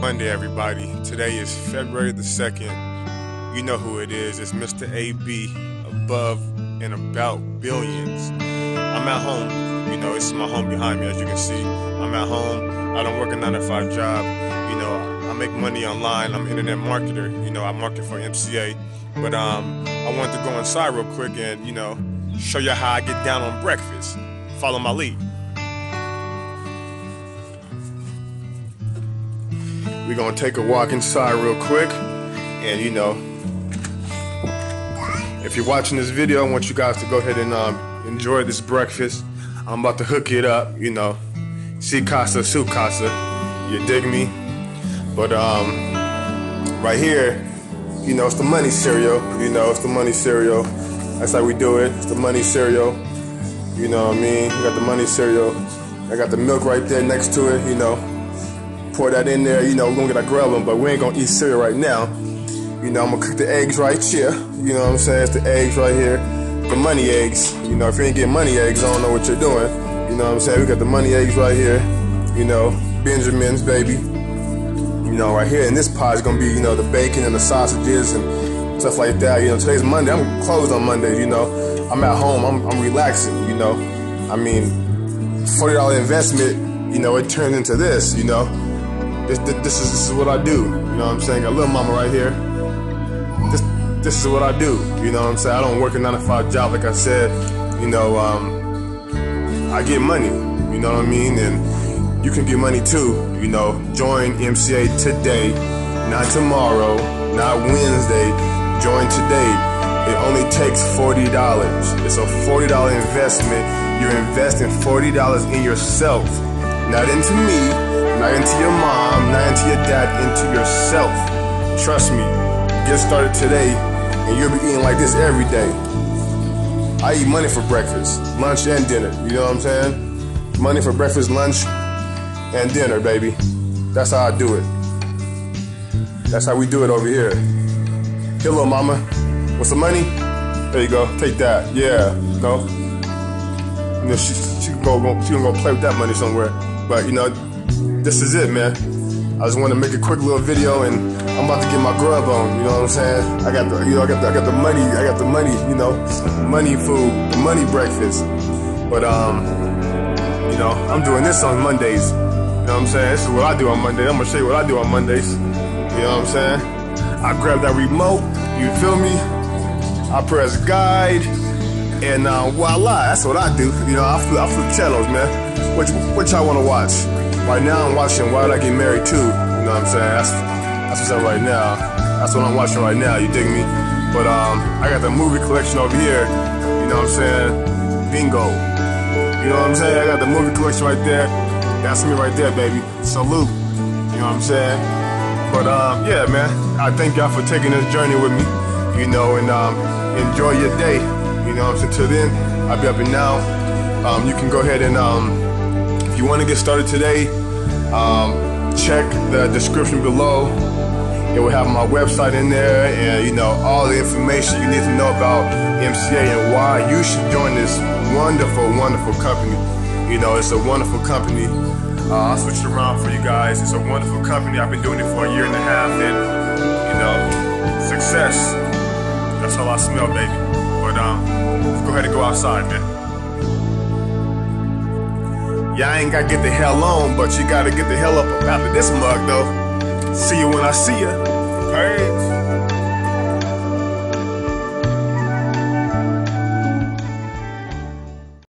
Monday, everybody. Today is February the 2nd. You know who it is. It's Mr. AB, above and about billions. I'm at home. You know, it's my home behind me, as you can see. I'm at home. I don't work a 9-to-5 job. You know, I make money online. I'm an internet marketer. You know, I market for MCA. But I wanted to go inside real quick and, you know, show you how I get down on breakfast. Follow my lead. We're gonna take a walk inside real quick, and you know, if you're watching this video, I want you guys to go ahead and enjoy this breakfast. I'm about to hook it up, you know, si casa, su casa, you dig me? But right here, you know, it's the money cereal, you know, it's the money cereal. That's how we do it, it's the money cereal, you know what I mean? We got the money cereal, I got the milk right there next to it, you know. Pour that in there, you know, we're gonna get our grub them, but we ain't gonna eat cereal right now. You know, I'm gonna cook the eggs right here. You know what I'm saying? It's the eggs right here. The money eggs. You know, if you ain't getting money eggs, I don't know what you're doing. You know what I'm saying? We got the money eggs right here. You know, Benjamin's, baby. You know, right here. And this pie is gonna be, you know, the bacon and the sausages and stuff like that. You know, today's Monday. I'm closed on Monday, you know. I'm at home. I'm relaxing, you know. I mean, $40 investment, you know, it turned into this, you know. This is what I do, you know what I'm saying? Got little mama right here. This is what I do, you know what I'm saying? I don't work a 9-to-5 job, like I said. You know, I get money, you know what I mean? And you can get money too, you know. Join MCA today, not tomorrow, not Wednesday. Join today. It only takes $40. It's a $40 investment. You're investing $40 in yourself, not into me. Not into your mom, not into your dad, into yourself. Trust me, get started today and you'll be eating like this every day. I eat money for breakfast, lunch and dinner, you know what I'm saying? Money for breakfast, lunch, and dinner, baby. That's how I do it. That's how we do it over here. Here, little mama, want some money? There you go, take that, yeah, go. You know, she can go play with that money somewhere, but you know, this is it, man. I just want to make a quick little video, and I'm about to get my grub on. You know what I'm saying? I got the, you know, I got the money. I got the money. You know, money food, the money breakfast. But you know, I'm doing this on Mondays. You know what I'm saying? This is what I do on Mondays. I'm gonna show you what I do on Mondays. You know what I'm saying? I grab that remote. You feel me? I press guide, and voila, that's what I do. You know, I flip channels, man. What y'all wanna watch? Right now I'm watching Why Did I Get Married Too. You know what I'm saying? That's what's up right now. That's what I'm watching right now, you dig me? But I got the movie collection over here. You know what I'm saying? Bingo. You know what I'm saying? I got the movie collection right there. That's me right there, baby. Salute. You know what I'm saying? But yeah, man. I thank y'all for taking this journey with me. You know, and enjoy your day. You know what I'm saying? Till then, I'll be up and now. You can go ahead and if you want to get started today, check the description below. It will have my website in there and, you know, all the information you need to know about MCA and why you should join this wonderful, wonderful company. You know, it's a wonderful company. I'll switch it around for you guys. It's a wonderful company. I've been doing it for a year and a half, and, you know, success. That's all I smell, baby. But let's go ahead and go outside, man. Y'all ain't gotta get the hell on, but you gotta get the hell up after this mug, though. See you when I see ya. Hey.